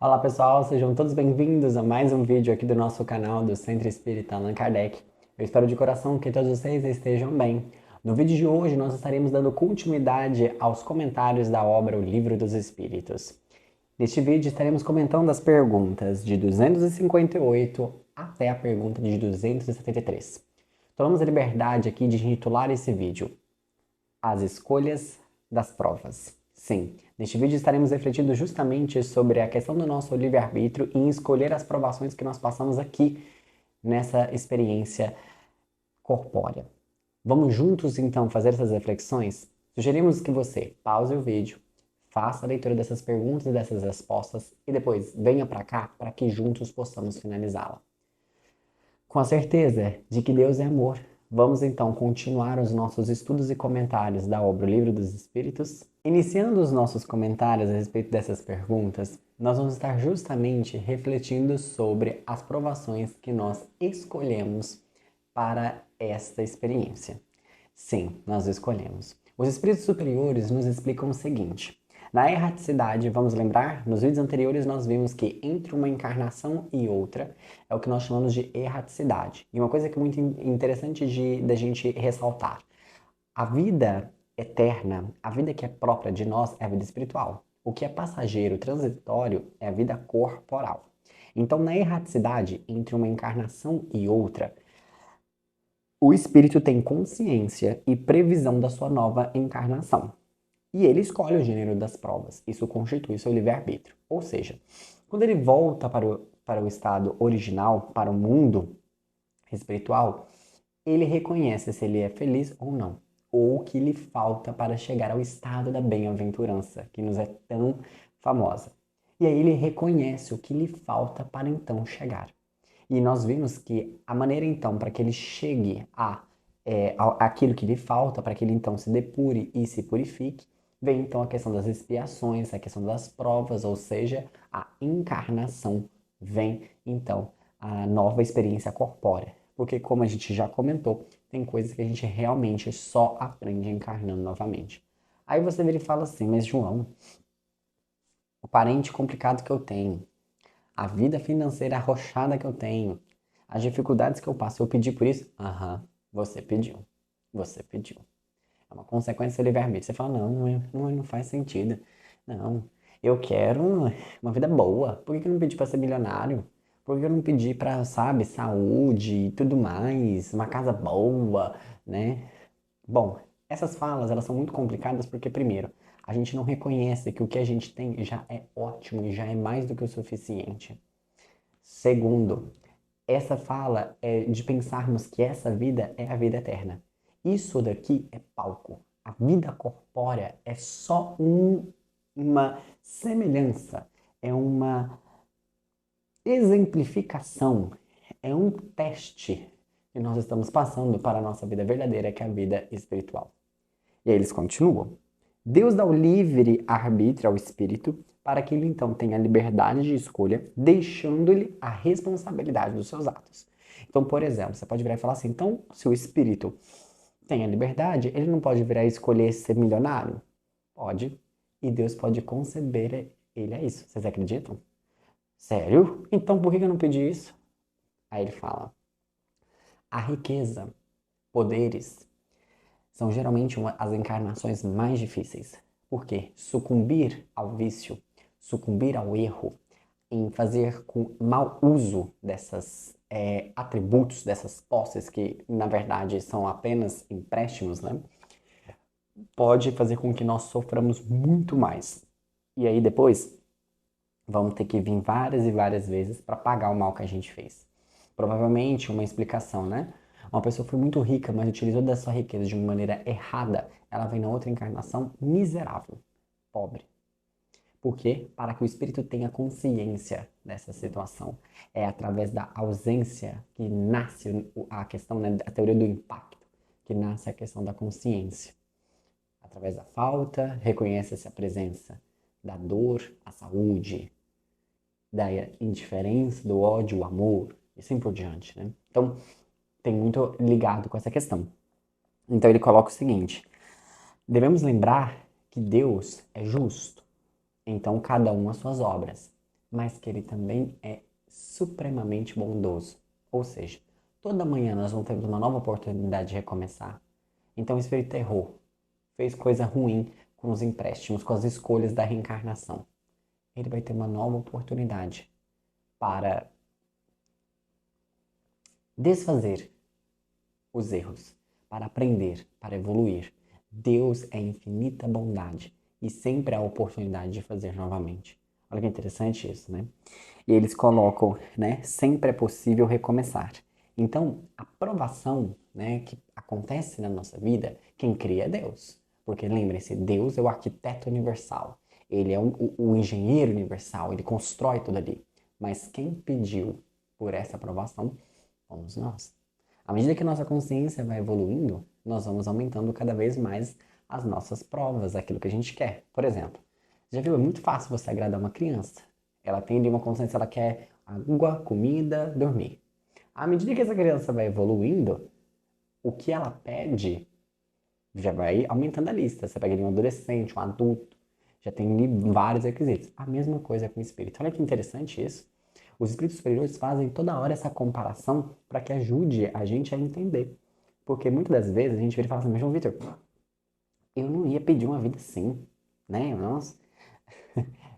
Olá pessoal, sejam todos bem-vindos a mais um vídeo aqui do nosso canal do Centro Espírita Allan Kardec. Eu espero de coração que todos vocês estejam bem. No vídeo de hoje nós estaremos dando continuidade aos comentários da obra O Livro dos Espíritos. Neste vídeo estaremos comentando as perguntas de 258 até a pergunta de 273. Tomamos a liberdade aqui de intitular esse vídeo As Escolhas das Provas. Sim, neste vídeo estaremos refletindo justamente sobre a questão do nosso livre-arbítrio em escolher as provações que nós passamos aqui nessa experiência corpórea. Vamos juntos então fazer essas reflexões? Sugerimos que você pause o vídeo, faça a leitura dessas perguntas e dessas respostas e depois venha para cá para que juntos possamos finalizá-la. Com a certeza de que Deus é amor, vamos então continuar os nossos estudos e comentários da obra O Livro dos Espíritos. Iniciando os nossos comentários a respeito dessas perguntas, nós vamos estar justamente refletindo sobre as provações que nós escolhemos para esta experiência. Sim, nós escolhemos. Os espíritos superiores nos explicam o seguinte: na erraticidade, vamos lembrar, nos vídeos anteriores nós vimos que entre uma encarnação e outra é o que nós chamamos de erraticidade. E uma coisa que é muito interessante da gente ressaltar: a vida eterna, a vida que é própria de nós é a vida espiritual. O que é passageiro, transitório, é a vida corporal. Então, na erraticidade, entre uma encarnação e outra, o espírito tem consciência e previsão da sua nova encarnação. E ele escolhe o gênero das provas. Isso constitui seu livre-arbítrio. Ou seja, quando ele volta para o estado original, para o mundo espiritual, ele reconhece se ele é feliz ou não, ou o que lhe falta para chegar ao estado da bem-aventurança, que nos é tão famosa. E aí ele reconhece o que lhe falta para então chegar. E nós vimos que a maneira então para que ele chegue aquilo que lhe falta, para que ele então se depure e se purifique, vem então a questão das expiações, a questão das provas, ou seja, a encarnação, vem então a nova experiência corpórea. Porque, como a gente já comentou, tem coisas que a gente realmente só aprende encarnando novamente. Aí você vira e fala assim: mas João, o parente complicado que eu tenho, a vida financeira arrochada que eu tenho, as dificuldades que eu passo, eu pedi por isso? Aham, você pediu. Você pediu. É uma consequência do livre-arbítrio. Você fala: não faz sentido. Não, eu quero uma vida boa. Por que eu não pedi para ser milionário? Por que eu não pedi para, sabe, saúde e tudo mais, uma casa boa, né? Bom, essas falas, elas são muito complicadas porque, primeiro, a gente não reconhece que o que a gente tem já é ótimo e já é mais do que o suficiente. Segundo, essa fala é de pensarmos que essa vida é a vida eterna. Isso daqui é palco. A vida corpórea é só uma semelhança, é uma exemplificação, é um teste que nós estamos passando para a nossa vida verdadeira, que é a vida espiritual. E aí eles continuam. Deus dá o livre arbítrio ao espírito para que ele então tenha liberdade de escolha, deixando-lhe a responsabilidade dos seus atos. Então, por exemplo, você pode virar e falar assim: então, se o espírito tem a liberdade, ele não pode virar e escolher ser milionário? Pode. E Deus pode conceber ele a isso. Vocês acreditam? Sério? Então por que eu não pedi isso? Aí ele fala: a riqueza, poderes, são geralmente as encarnações mais difíceis. Por quê? Sucumbir ao vício, sucumbir ao erro, em fazer com mau uso desses atributos, dessas posses que na verdade são apenas empréstimos, né? Pode fazer com que nós soframos muito mais. E aí depois vamos ter que vir várias e várias vezes para pagar o mal que a gente fez. Provavelmente uma explicação, né? Uma pessoa foi muito rica, mas utilizou da sua riqueza de uma maneira errada. Ela vem na outra encarnação miserável, pobre. Por quê? Para que o espírito tenha consciência dessa situação. É através da ausência que nasce a questão, né, a teoria do impacto, que nasce a questão da consciência. Através da falta, reconhece-se a presença da dor, a saúde, da indiferença, do ódio, o amor, e assim por diante, né? Então, tem muito ligado com essa questão. Então, ele coloca o seguinte: devemos lembrar que Deus é justo, então cada um as suas obras. mas que ele também é supremamente bondoso. Ou seja, toda manhã nós vamos ter uma nova oportunidade de recomeçar. Então o Espírito errou, fez coisa ruim com os empréstimos, com as escolhas da reencarnação. Ele vai ter uma nova oportunidade para desfazer os erros, para aprender, para evoluir. Deus é infinita bondade e sempre há oportunidade de fazer novamente. Olha que interessante isso, né? E eles colocam, né? Sempre é possível recomeçar. Então, a provação, né, que acontece na nossa vida, quem cria é Deus. Porque lembre-se, Deus é o arquiteto universal. Ele é o engenheiro universal, ele constrói tudo ali. Mas quem pediu por essa aprovação fomos nós. À medida que a nossa consciência vai evoluindo, nós vamos aumentando cada vez mais as nossas provas, aquilo que a gente quer. Por exemplo, já viu? É muito fácil você agradar uma criança. Ela tem ali uma consciência, ela quer água, comida, dormir. À medida que essa criança vai evoluindo, o que ela pede já vai aumentando a lista. Você pega ali um adolescente, um adulto, já tem ali vários requisitos. A mesma coisa com o espírito. Olha que interessante isso. Os espíritos superiores fazem toda hora essa comparação para que ajude a gente a entender. Porque muitas das vezes a gente vira e fala assim, mas João Vitor, eu não ia pedir uma vida assim, né? Nossa.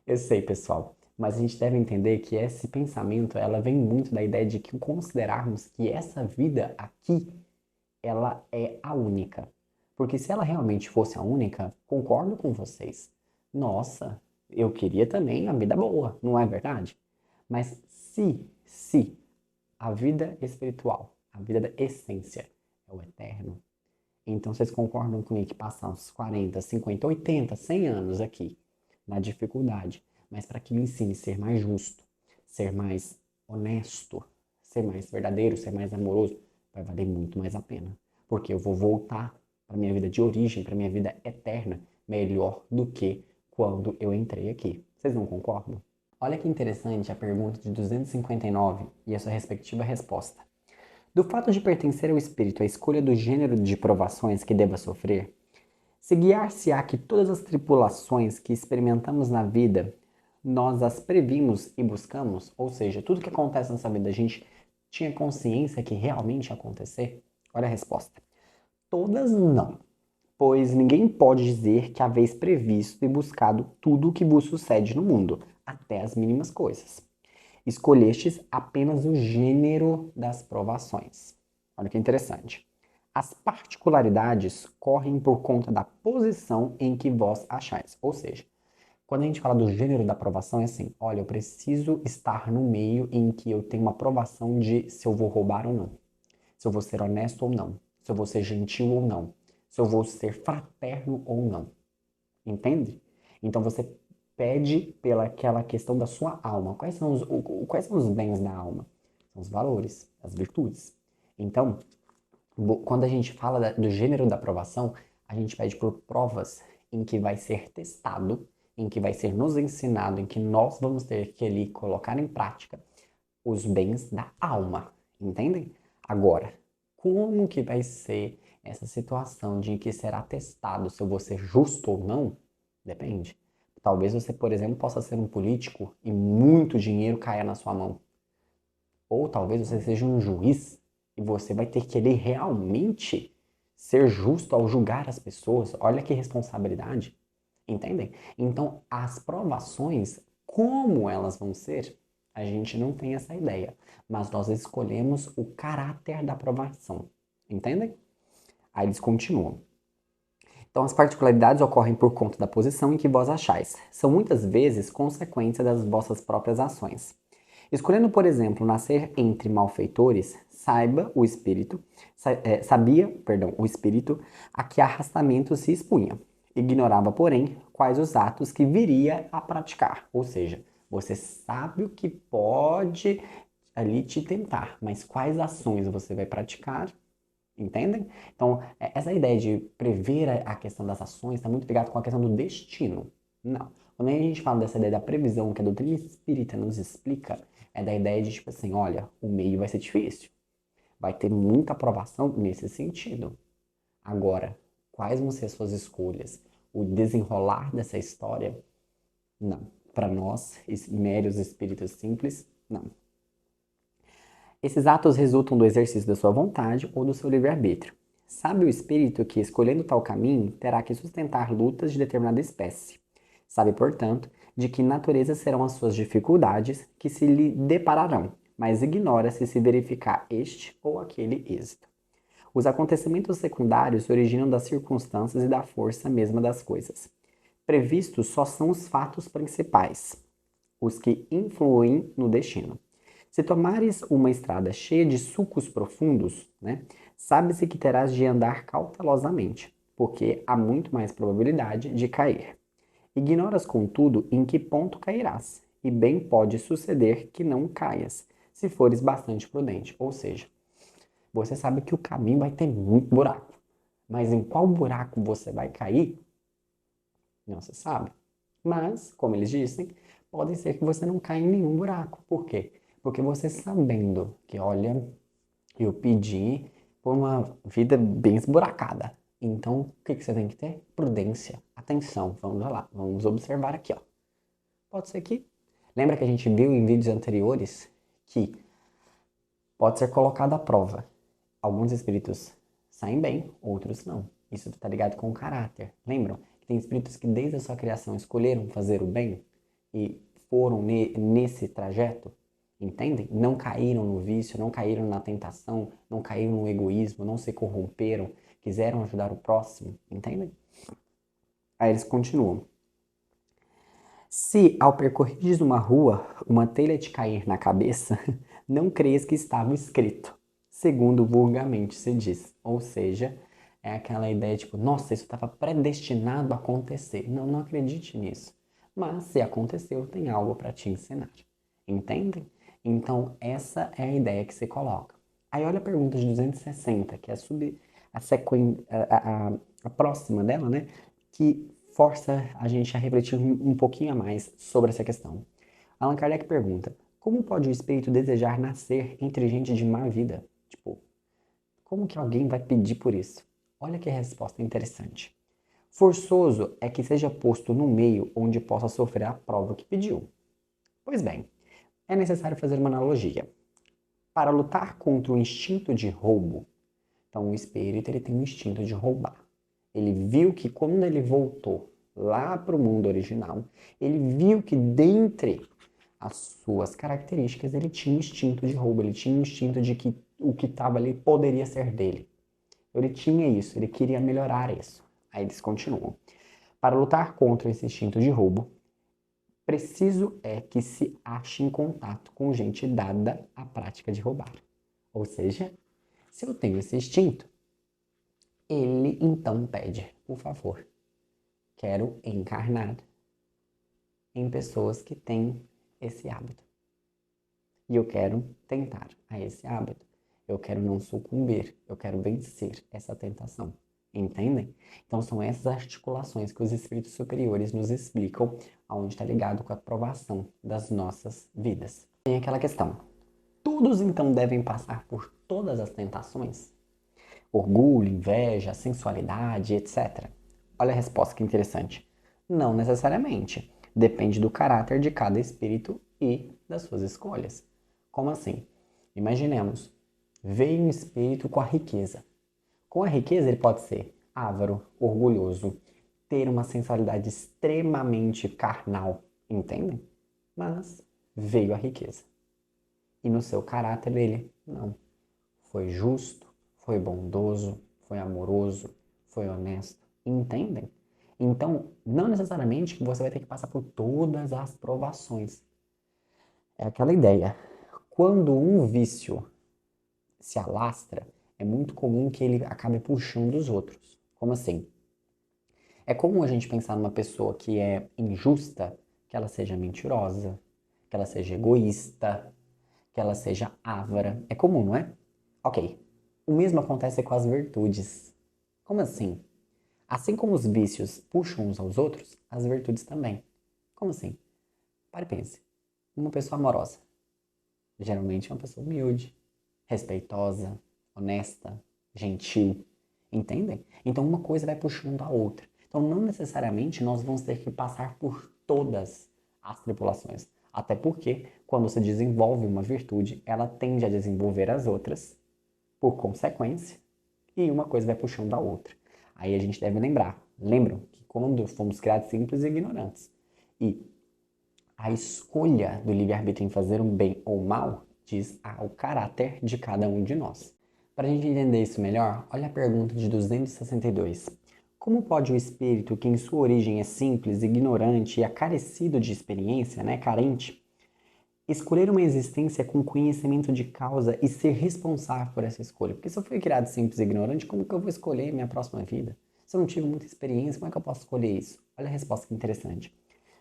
Eu sei, pessoal, mas a gente deve entender que esse pensamento, ela vem muito da ideia de que considerarmos que essa vida aqui, ela é a única. Porque se ela realmente fosse a única, concordo com vocês. Nossa, eu queria também a vida boa, não é verdade? Mas se a vida espiritual, a vida da essência é o eterno, então vocês concordam comigo que passar uns 40, 50, 80, 100 anos aqui na dificuldade, mas para que me ensine a ser mais justo, ser mais honesto, ser mais verdadeiro, ser mais amoroso, vai valer muito mais a pena. Porque eu vou voltar para minha vida de origem, para minha vida eterna, melhor do que quando eu entrei aqui. Vocês não concordam? Olha que interessante a pergunta de 259 e a sua respectiva resposta. Do fato de pertencer ao espírito à escolha do gênero de provações que deva sofrer, se guiar-se-á que todas as tribulações que experimentamos na vida, nós as previmos e buscamos, ou seja, tudo que acontece nessa vida a gente tinha consciência que realmente ia acontecer? Olha a resposta. Todas não, pois ninguém pode dizer que haveis previsto e buscado tudo o que vos sucede no mundo, até as mínimas coisas. Escolhestes apenas o gênero das provações. Olha que interessante. As particularidades correm por conta da posição em que vós achais. Ou seja, quando a gente fala do gênero da aprovação, é assim: olha, eu preciso estar no meio em que eu tenho uma aprovação de se eu vou roubar ou não, se eu vou ser honesto ou não, se eu vou ser gentil ou não, se eu vou ser fraterno ou não. Entende? Então você pede pela aquela questão da sua alma. Quais são os bens da alma? São os valores, as virtudes. Então, quando a gente fala do gênero da aprovação, a gente pede por provas em que vai ser testado, em que vai ser nos ensinado, em que nós vamos ter que ali colocar em prática os bens da alma, entendem? Agora, como que vai ser essa situação de que será testado se eu vou ser justo ou não? Depende. Talvez você, por exemplo, possa ser um político e muito dinheiro caia na sua mão. Ou talvez você seja um juiz e você vai ter que ele realmente ser justo ao julgar as pessoas. Olha que responsabilidade. Entendem? Então, as provações, como elas vão ser, a gente não tem essa ideia. Mas nós escolhemos o caráter da provação. Entendem? Aí eles continuam. Então, as particularidades ocorrem por conta da posição em que vós achais. São muitas vezes consequência das vossas próprias ações. Escolhendo, por exemplo, nascer entre malfeitores, sabia o espírito a que arrastamento se expunha. Ignorava, porém, quais os atos que viria a praticar. Ou seja, você sabe o que pode ali te tentar, mas quais ações você vai praticar, entendem? Então, essa ideia de prever a questão das ações está muito ligada com a questão do destino. Não. Quando a gente fala dessa ideia da previsão que a doutrina espírita nos explica, é da ideia de, tipo assim, olha, o meio vai ser difícil. Vai ter muita aprovação nesse sentido. Agora, quais vão ser as suas escolhas? O desenrolar dessa história? Não. para nós, meros espíritos simples, não. Esses atos resultam do exercício da sua vontade ou do seu livre-arbítrio. Sabe o espírito que, escolhendo tal caminho, terá que sustentar lutas de determinada espécie. Sabe, portanto, de que natureza serão as suas dificuldades que se lhe depararão, mas ignora se verificar este ou aquele êxito. Os acontecimentos secundários se originam das circunstâncias e da força mesma das coisas. Previstos só são os fatos principais, os que influem no destino. Se tomares uma estrada cheia de sulcos profundos, sabe-se que terás de andar cautelosamente, porque há muito mais probabilidade de cair. Ignoras, contudo, em que ponto cairás, e bem pode suceder que não caias, se fores bastante prudente. Ou seja, você sabe que o caminho vai ter muito buraco, mas em qual buraco você vai cair, não se sabe. Mas, como eles dizem, pode ser que você não caia em nenhum buraco. Por quê? Porque você sabendo que, olha, eu pedi por uma vida bem esburacada. Então, o que você tem que ter? Prudência. Atenção, vamos lá, vamos observar aqui, ó. Pode ser que... Lembra que a gente viu em vídeos anteriores que pode ser colocado à prova. Alguns espíritos saem bem, outros não. Isso está ligado com o caráter. Lembram que tem espíritos que desde a sua criação escolheram fazer o bem e foram nesse trajeto? Entendem? Não caíram no vício, não caíram na tentação, não caíram no egoísmo, não se corromperam, quiseram ajudar o próximo. Entendem? Aí eles continuam. Se ao percorreres uma rua, uma telha te cair na cabeça, não crês que estava escrito, segundo vulgarmente se diz. Ou seja, é aquela ideia tipo, nossa, isso estava predestinado a acontecer. Não, não acredite nisso. Mas se aconteceu, tem algo para te ensinar. Entendem? Então, essa é a ideia que se coloca. Aí olha a pergunta de 260, que é a próxima dela, né? Que força a gente a refletir um pouquinho a mais sobre essa questão. Allan Kardec pergunta, como pode o espírito desejar nascer entre gente de má vida? Tipo, como que alguém vai pedir por isso? Olha que resposta interessante. Forçoso é que seja posto no meio onde possa sofrer a prova que pediu. Pois bem, é necessário fazer uma analogia. Para lutar contra o instinto de roubo, então o espírito ele tem um instinto de roubar. Ele viu que quando ele voltou lá para o mundo original, ele viu que dentre as suas características ele tinha um instinto de roubo, ele tinha um instinto de que o que estava ali poderia ser dele. Ele tinha isso, ele queria melhorar isso. Aí eles continuam. Para lutar contra esse instinto de roubo, preciso é que se ache em contato com gente dada à prática de roubar. Ou seja, se eu tenho esse instinto, ele então pede, por favor, quero encarnar em pessoas que têm esse hábito. E eu quero tentar a esse hábito. Eu quero não sucumbir, eu quero vencer essa tentação. Entendem? Então são essas articulações que os espíritos superiores nos explicam aonde está ligado com a aprovação das nossas vidas. Tem aquela questão. Todos então devem passar por todas as tentações? Orgulho, inveja, sensualidade, etc. Olha a resposta que interessante. Não necessariamente. Depende do caráter de cada espírito e das suas escolhas. Como assim? Imaginemos, veio um espírito com a riqueza. Com a riqueza ele pode ser avaro, orgulhoso, ter uma sensualidade extremamente carnal, entendem? Mas veio a riqueza. E no seu caráter ele, não. Foi justo, foi bondoso, foi amoroso, foi honesto, entendem? Então, não necessariamente que você vai ter que passar por todas as provações. É aquela ideia. Quando um vício se alastra, é muito comum que ele acabe puxando os outros. Como assim? É comum a gente pensar numa pessoa que é injusta, que ela seja mentirosa, que ela seja egoísta, que ela seja avara. É comum, não é? Ok. O mesmo acontece com as virtudes. Como assim? Assim como os vícios puxam uns aos outros, as virtudes também. Como assim? Pare e pense. Uma pessoa amorosa. Geralmente é uma pessoa humilde, respeitosa, honesta, gentil. Entendem? Então uma coisa vai puxando a outra. Então não necessariamente nós vamos ter que passar por todas as tribulações. Até porque, quando se desenvolve uma virtude, ela tende a desenvolver as outras, por consequência, e uma coisa vai puxando a outra. Aí a gente deve lembrar. Lembram que quando fomos criados simples e ignorantes, e a escolha do livre-arbítrio em fazer um bem ou mal diz ao caráter de cada um de nós. Para a gente entender isso melhor, olha a pergunta de 262. Como pode o espírito, que em sua origem é simples, ignorante e acarecido de experiência, carente, escolher uma existência com conhecimento de causa e ser responsável por essa escolha? Porque se eu fui criado simples e ignorante, como que eu vou escolher minha próxima vida? Se eu não tive muita experiência, como é que eu posso escolher isso? Olha a resposta que interessante.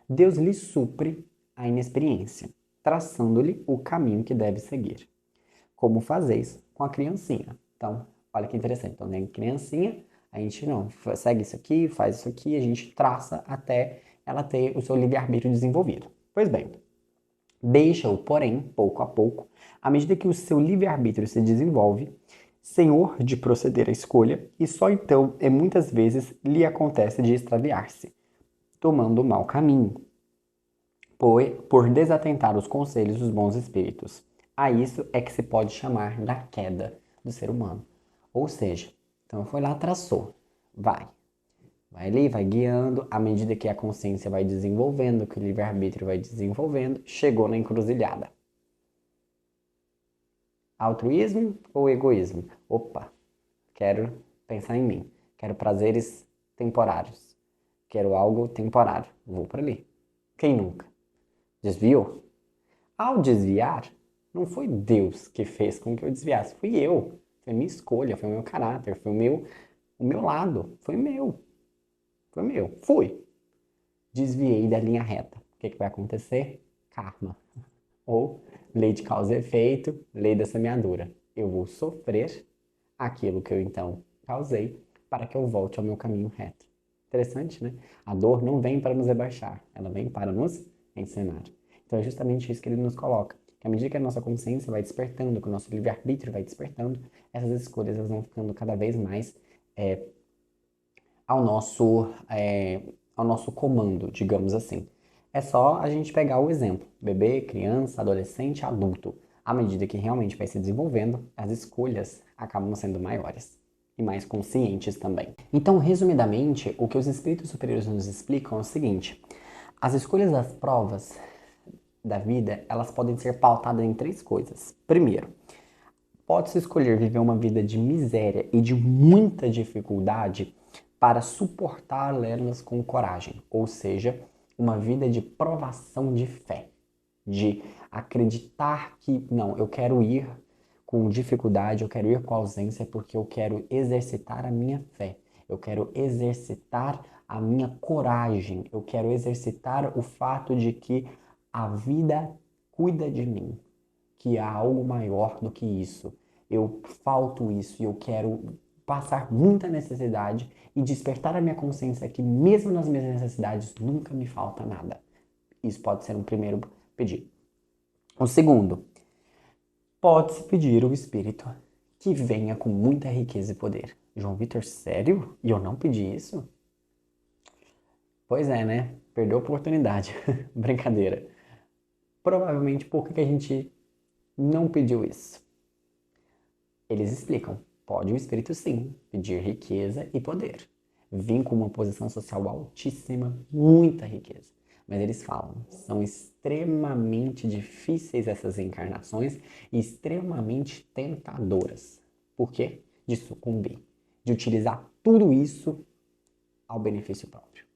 Deus lhe supre a inexperiência, traçando-lhe o caminho que deve seguir. Como fazeis com a criancinha. Então, olha que interessante. Então, tem criancinha, a gente não segue isso aqui, faz isso aqui, a gente traça até ela ter o seu livre-arbítrio desenvolvido. Pois bem, deixa-o, porém, pouco a pouco, à medida que o seu livre-arbítrio se desenvolve, senhor de proceder à escolha, e só então, muitas vezes, lhe acontece de extraviar-se, tomando o mau caminho, por desatentar os conselhos dos bons espíritos. A isso é que se pode chamar da queda do ser humano. Ou seja, então foi lá, traçou, vai ali, vai guiando, à medida que a consciência vai desenvolvendo, que o livre-arbítrio vai desenvolvendo, chegou na encruzilhada. Altruísmo ou egoísmo? Opa, quero pensar em mim, quero prazeres temporários, quero algo temporário, vou para ali. Quem nunca? Desviou? Ao desviar, não foi Deus que fez com que eu desviasse, fui eu. Foi minha escolha, foi o meu caráter, foi o meu lado, foi meu. Foi meu. Fui. Desviei da linha reta. O que vai acontecer? Karma. Ou lei de causa e efeito, lei da semeadura. Eu vou sofrer aquilo que eu então causei para que eu volte ao meu caminho reto. Interessante, né? A dor não vem para nos rebaixar, ela vem para nos ensinar. Então é justamente isso que ele nos coloca. Que à medida que a nossa consciência vai despertando, que o nosso livre-arbítrio vai despertando, essas escolhas elas vão ficando cada vez mais ao nosso comando, digamos assim. É só a gente pegar o exemplo: bebê, criança, adolescente, adulto. À medida que realmente vai se desenvolvendo, as escolhas acabam sendo maiores e mais conscientes também. Então, resumidamente, o que os espíritos superiores nos explicam é o seguinte: as escolhas das provas da vida, elas podem ser pautadas em três coisas. Primeiro, pode-se escolher viver uma vida de miséria e de muita dificuldade para suportá-las com coragem, ou seja, uma vida de provação de fé, de acreditar que não, eu quero ir com dificuldade, eu quero ir com ausência porque eu quero exercitar a minha fé, eu quero exercitar a minha coragem, eu quero exercitar o fato de que a vida cuida de mim, que há algo maior do que isso. Eu falto isso e eu quero passar muita necessidade e despertar a minha consciência que mesmo nas minhas necessidades nunca me falta nada. Isso pode ser um primeiro pedido. O segundo, pode-se pedir ao Espírito que venha com muita riqueza e poder. João Vitor, sério? E eu não pedi isso? Pois é, né? Perdeu a oportunidade. Brincadeira. Provavelmente por que a gente não pediu isso? Eles explicam. Pode o espírito sim pedir riqueza e poder. Vim com uma posição social altíssima, muita riqueza. Mas eles falam, são extremamente difíceis essas encarnações e extremamente tentadoras. Por quê? De sucumbir, de utilizar tudo isso ao benefício próprio.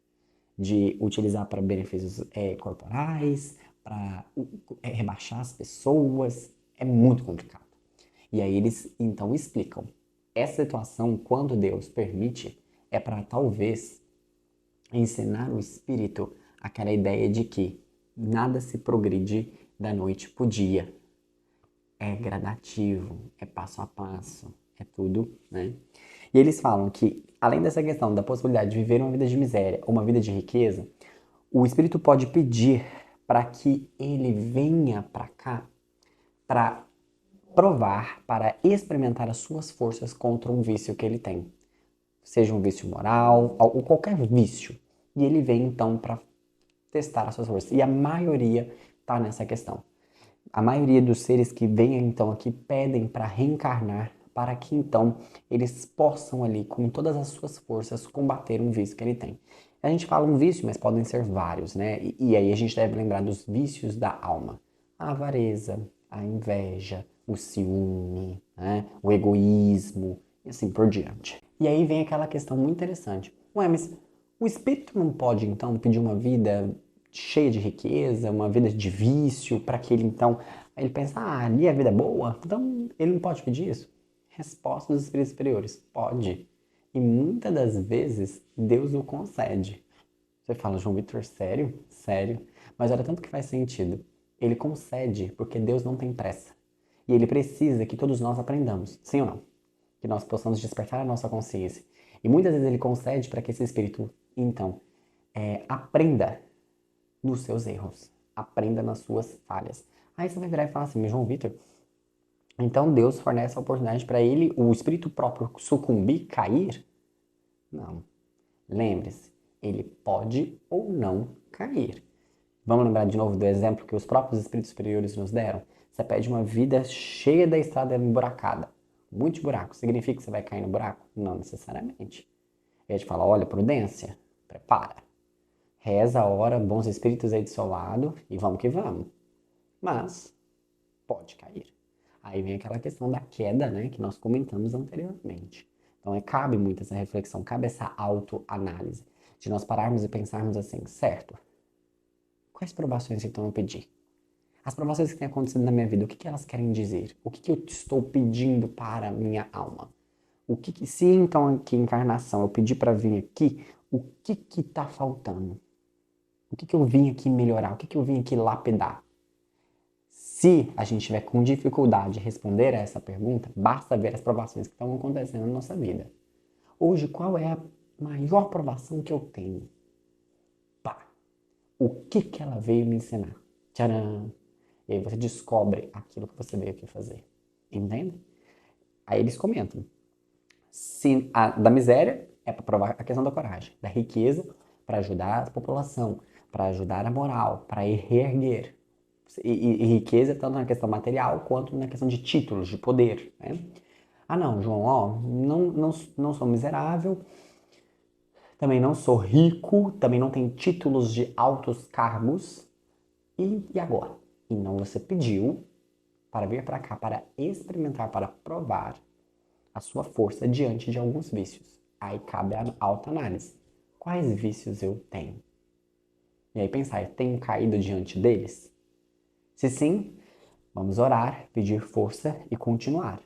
De utilizar para benefícios corporais, para rebaixar as pessoas. É muito complicado. E aí eles então explicam. Essa situação, quando Deus permite, é para talvez ensinar o espírito aquela ideia de que nada se progride da noite para o dia. É gradativo, é passo a passo, é tudo, né? E eles falam que, além dessa questão da possibilidade de viver uma vida de miséria ou uma vida de riqueza, o espírito pode pedir para que ele venha para cá para provar, para experimentar as suas forças contra um vício que ele tem. Seja um vício moral ou qualquer vício. E ele vem então para testar as suas forças. E a maioria está nessa questão. A maioria dos seres que vêm então aqui pedem para reencarnar, para que então eles possam ali, com todas as suas forças, combater um vício que ele tem. A gente fala um vício, mas podem ser vários, né? E aí a gente deve lembrar dos vícios da alma. A avareza, a inveja, o ciúme, né? O egoísmo e assim por diante. E aí vem aquela questão muito interessante. Ué, mas o espírito não pode então pedir uma vida cheia de riqueza, uma vida de vício, para que ele então, ele pensa, ali a vida é boa, então ele não pode pedir isso? Resposta dos espíritos superiores, pode. E muitas das vezes Deus o concede. Você fala, João Vitor, sério? Sério. Mas olha tanto que faz sentido. Ele concede porque Deus não tem pressa. E ele precisa que todos nós aprendamos, sim ou não? Que nós possamos despertar a nossa consciência. E muitas vezes ele concede para que esse espírito, então, aprenda nos seus erros. Aprenda nas suas falhas. Aí você vai virar e falar assim, mas João Vitor, então Deus fornece a oportunidade para ele, o espírito próprio, sucumbir, cair? Não. Lembre-se, ele pode ou não cair. Vamos lembrar de novo do exemplo que os próprios espíritos superiores nos deram? Você pede uma vida cheia da estrada emburacada. Muitos buracos. Significa que você vai cair no buraco? Não necessariamente. Ele te fala, olha, prudência, prepara. Reza, ora, bons espíritos aí do seu lado e vamos que vamos. Mas pode cair. Aí vem aquela questão da queda, né, que nós comentamos anteriormente. Então, cabe muito essa reflexão, cabe essa autoanálise, de nós pararmos e pensarmos assim, certo, quais provações então eu pedi? As provações que têm acontecido na minha vida, o que elas querem dizer? O que eu estou pedindo para a minha alma? Se então aqui encarnação eu pedi para vir aqui, o que está faltando? O que eu vim aqui melhorar? O que eu vim aqui lapidar? Se a gente tiver com dificuldade de responder a essa pergunta, basta ver as provações que estão acontecendo na nossa vida. Hoje, qual é a maior provação que eu tenho? Pá! O que ela veio me ensinar? Tcharam! E aí você descobre aquilo que você veio aqui fazer. Entende? Aí eles comentam. Da miséria é para provar a questão da coragem. Da riqueza, para ajudar a população, para ajudar a moral, para reerguer. E riqueza tanto na questão material quanto na questão de títulos, de poder. Né? Ah não, João, ó, não sou miserável, também não sou rico, também não tenho títulos de altos cargos. E agora? E não você pediu para vir para cá, para experimentar, para provar a sua força diante de alguns vícios. Aí cabe a autoanálise. Quais vícios eu tenho? E aí pensar, eu tenho caído diante deles? Se sim, vamos orar, pedir força e continuar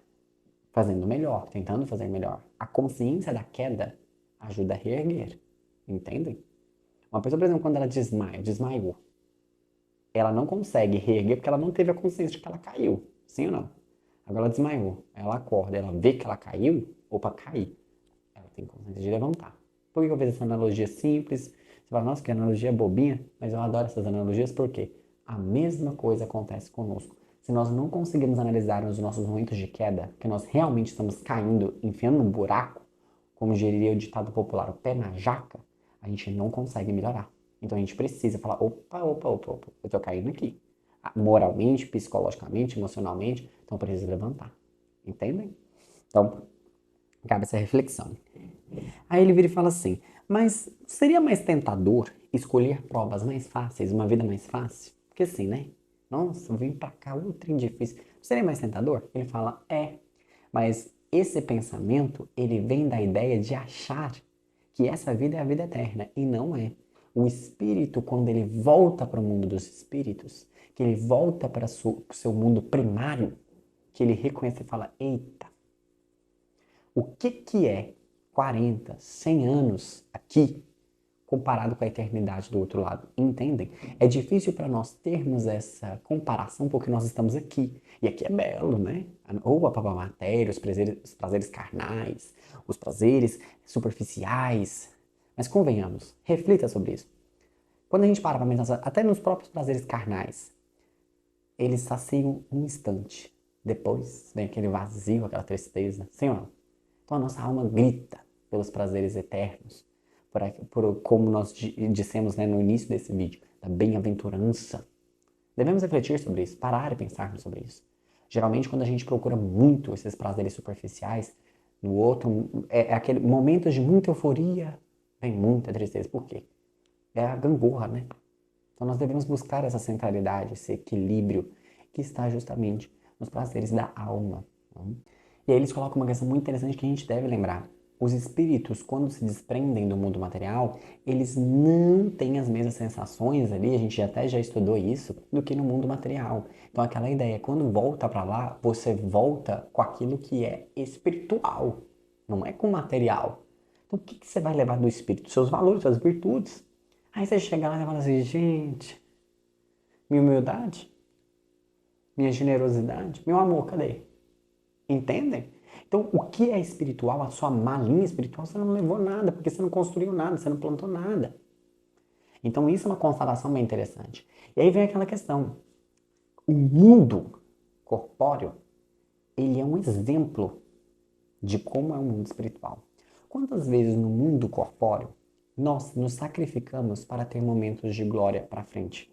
fazendo melhor, tentando fazer melhor. A consciência da queda ajuda a reerguer, entendem? Uma pessoa, por exemplo, quando ela desmaiou, ela não consegue reerguer porque ela não teve a consciência de que ela caiu, sim ou não? Agora ela desmaiou, ela acorda, ela vê que ela caiu, opa, caí. Ela tem consciência de levantar. Por que eu fiz essa analogia simples? Você fala, nossa, que analogia bobinha, mas eu adoro essas analogias porque a mesma coisa acontece conosco. Se nós não conseguirmos analisar os nossos momentos de queda, que nós realmente estamos caindo, enfiando num buraco, como diria o ditado popular, o pé na jaca, a gente não consegue melhorar. Então a gente precisa falar, opa, eu tô caindo aqui. Moralmente, psicologicamente, emocionalmente, então eu preciso levantar. Entendem? Então, cabe essa reflexão. Aí ele vira e fala assim, mas seria mais tentador escolher provas mais fáceis, uma vida mais fácil? Porque assim, né? Nossa, eu vim pra cá, ultra difícil. Seria mais tentador? Ele fala, mas esse pensamento, ele vem da ideia de achar que essa vida é a vida eterna, e não é. O espírito, quando ele volta para o mundo dos espíritos, que ele volta para o seu mundo primário, que ele reconhece e fala, eita, o que é 40, 100 anos aqui comparado com a eternidade do outro lado? Entendem? É difícil para nós termos essa comparação porque nós estamos aqui. E aqui é belo, né? Ou a matéria, os prazeres carnais, os prazeres superficiais. Mas convenhamos, reflita sobre isso. Quando a gente para pensar, até nos próprios prazeres carnais, eles saciam um instante. Depois vem aquele vazio, aquela tristeza. Sim ou não? Então a nossa alma grita pelos prazeres eternos, como nós dissemos, né, no início desse vídeo, da bem-aventurança. Devemos refletir sobre isso, parar e pensar sobre isso. Geralmente, quando a gente procura muito esses prazeres superficiais, no outro, é aquele momentos de muita euforia, vem muita tristeza. Por quê? É a gangorra, né? Então nós devemos buscar essa centralidade, esse equilíbrio que está justamente nos prazeres da alma. Né? E aí eles colocam uma questão muito interessante que a gente deve lembrar. Os espíritos, quando se desprendem do mundo material, eles não têm as mesmas sensações ali, a gente até já estudou isso, do que no mundo material. Então aquela ideia, quando volta para lá, você volta com aquilo que é espiritual, não é com material. Então o que você vai levar do espírito? Seus valores, suas virtudes. Aí você chega lá e fala assim, gente, minha humildade, minha generosidade, meu amor, cadê? Entendem? Então, o que é espiritual, a sua malinha espiritual, você não levou nada, porque você não construiu nada, você não plantou nada. Então, isso é uma constatação bem interessante. E aí vem aquela questão. O mundo corpóreo, ele é um exemplo de como é o mundo espiritual. Quantas vezes no mundo corpóreo nós nos sacrificamos para ter momentos de glória para frente?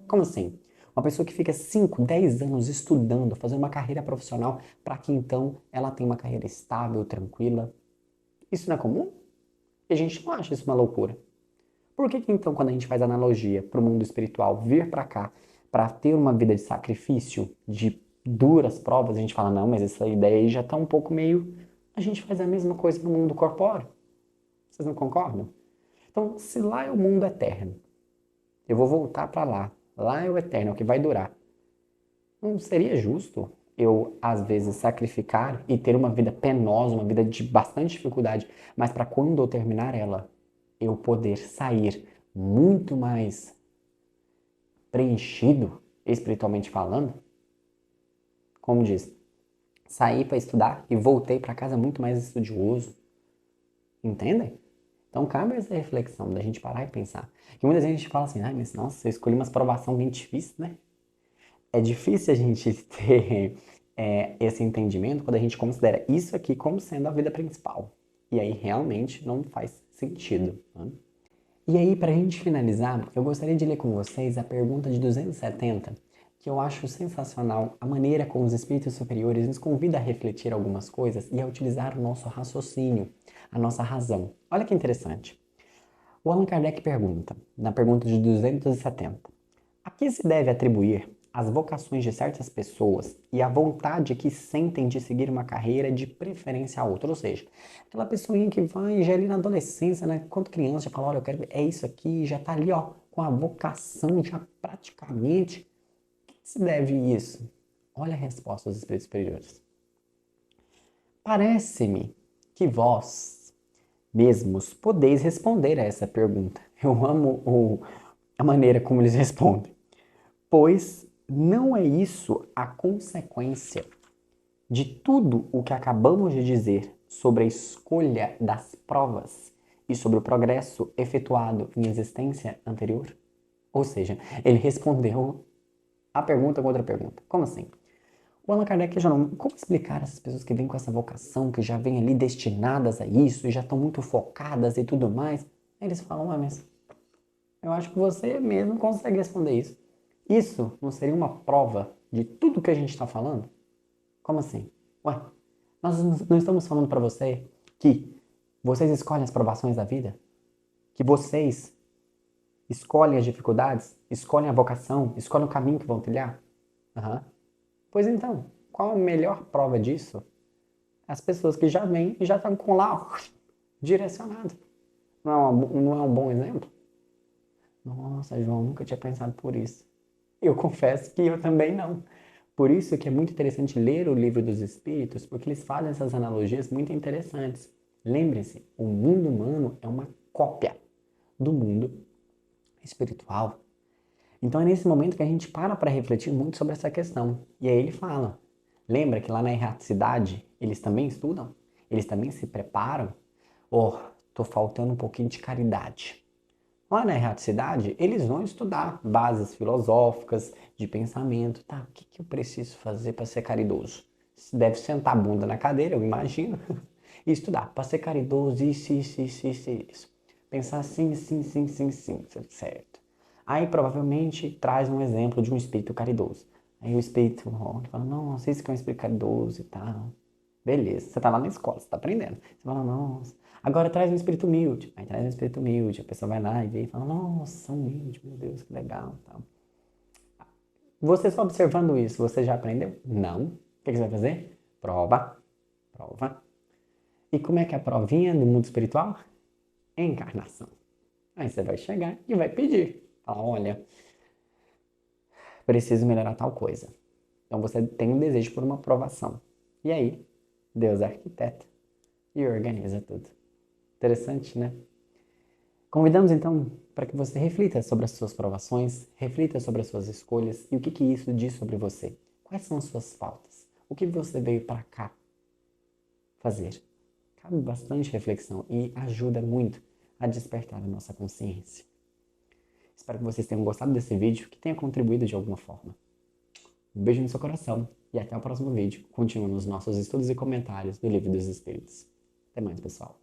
Como assim? Uma pessoa que fica 5, 10 anos estudando, fazendo uma carreira profissional, para que então ela tenha uma carreira estável, tranquila. Isso não é comum? E a gente não acha isso uma loucura. Por que então, quando a gente faz analogia para o mundo espiritual, vir para cá, para ter uma vida de sacrifício, de duras provas, a gente fala, não, mas essa ideia aí já está um pouco meio... A gente faz a mesma coisa no mundo corpóreo. Vocês não concordam? Então, se lá é o mundo eterno, eu vou voltar para lá. Lá é o eterno, é o que vai durar. Não seria justo eu, às vezes, sacrificar e ter uma vida penosa, uma vida de bastante dificuldade, mas para quando eu terminar ela, eu poder sair muito mais preenchido, espiritualmente falando? Como diz, saí para estudar e voltei para casa muito mais estudioso. Entendem? Então cabe essa reflexão da gente parar e pensar. Que muitas vezes a gente fala assim, ai, mas nossa, eu escolhi umas provação bem difícil, né? É difícil a gente ter esse entendimento quando a gente considera isso aqui como sendo a vida principal. E aí realmente não faz sentido. Né? E aí, para a gente finalizar, eu gostaria de ler com vocês a pergunta de 270, que eu acho sensacional a maneira como os espíritos superiores nos convidam a refletir algumas coisas e a utilizar o nosso raciocínio, a nossa razão. Olha que interessante. O Allan Kardec pergunta, na pergunta de 270, a que se deve atribuir as vocações de certas pessoas e a vontade que sentem de seguir uma carreira de preferência a outra? Ou seja, aquela pessoinha que vai já ali na adolescência, né, quando criança, já fala, olha, eu quero, é isso aqui, já tá ali, ó, com a vocação já praticamente. A que se deve isso? Olha a resposta dos espíritos superiores. Parece-me que vós mesmos podeis responder a essa pergunta. Eu amo a maneira como eles respondem. Pois não é isso a consequência de tudo o que acabamos de dizer sobre a escolha das provas e sobre o progresso efetuado em existência anterior? Ou seja, ele respondeu a pergunta com outra pergunta. Como assim? O Allan Kardec questionou, como explicar essas pessoas que vêm com essa vocação, que já vêm ali destinadas a isso, e já estão muito focadas e tudo mais? Aí eles falam, mas eu acho que você mesmo consegue responder isso. Isso não seria uma prova de tudo que a gente está falando? Como assim? Ué, nós não estamos falando para você que vocês escolhem as provações da vida? Que vocês escolhem as dificuldades? Escolhem a vocação? Escolhem o caminho que vão trilhar? Uhum. Pois então, qual a melhor prova disso? As pessoas que já vêm e já estão com lá direcionado. Não é um bom exemplo? Nossa, João, nunca tinha pensado por isso. Eu confesso que eu também não. Por isso que é muito interessante ler o Livro dos Espíritos, porque eles fazem essas analogias muito interessantes. Lembre-se, o mundo humano é uma cópia do mundo espiritual. Então é nesse momento que a gente para refletir muito sobre essa questão. E aí ele fala, lembra que lá na erraticidade eles também estudam? Eles também se preparam? Oh, tô faltando um pouquinho de caridade. Lá na erraticidade, eles vão estudar bases filosóficas, de pensamento. Tá, o que eu preciso fazer para ser caridoso? Deve sentar a bunda na cadeira, eu imagino, e estudar. Para ser caridoso, isso. Pensar sim, sim, sim, sim, sim, certo. Aí provavelmente traz um exemplo de um espírito caridoso. Aí o espírito olha e fala, nossa, isso que é um espírito caridoso e tal. Beleza, você tá lá na escola, você tá aprendendo. Você fala, nossa. Agora traz um espírito humilde. Aí traz um espírito humilde. A pessoa vai lá e vê e fala, nossa, humilde, meu Deus, que legal. Tal. Você só observando isso, você já aprendeu? Não. O que você vai fazer? Prova, prova. E como é que é a provinha do mundo espiritual? Encarnação. Aí você vai chegar e vai pedir. Falar, olha, preciso melhorar tal coisa. Então você tem um desejo por uma aprovação. E aí, Deus é arquiteto e organiza tudo. Interessante, né? Convidamos então para que você reflita sobre as suas provações, reflita sobre as suas escolhas e o que isso diz sobre você. Quais são as suas faltas? O que você veio para cá fazer? Cabe bastante reflexão e ajuda muito a despertar a nossa consciência. Espero que vocês tenham gostado desse vídeo, que tenha contribuído de alguma forma. Um beijo no seu coração e até o próximo vídeo. Continue nos nossos estudos e comentários do Livro dos Espíritos. Até mais, pessoal.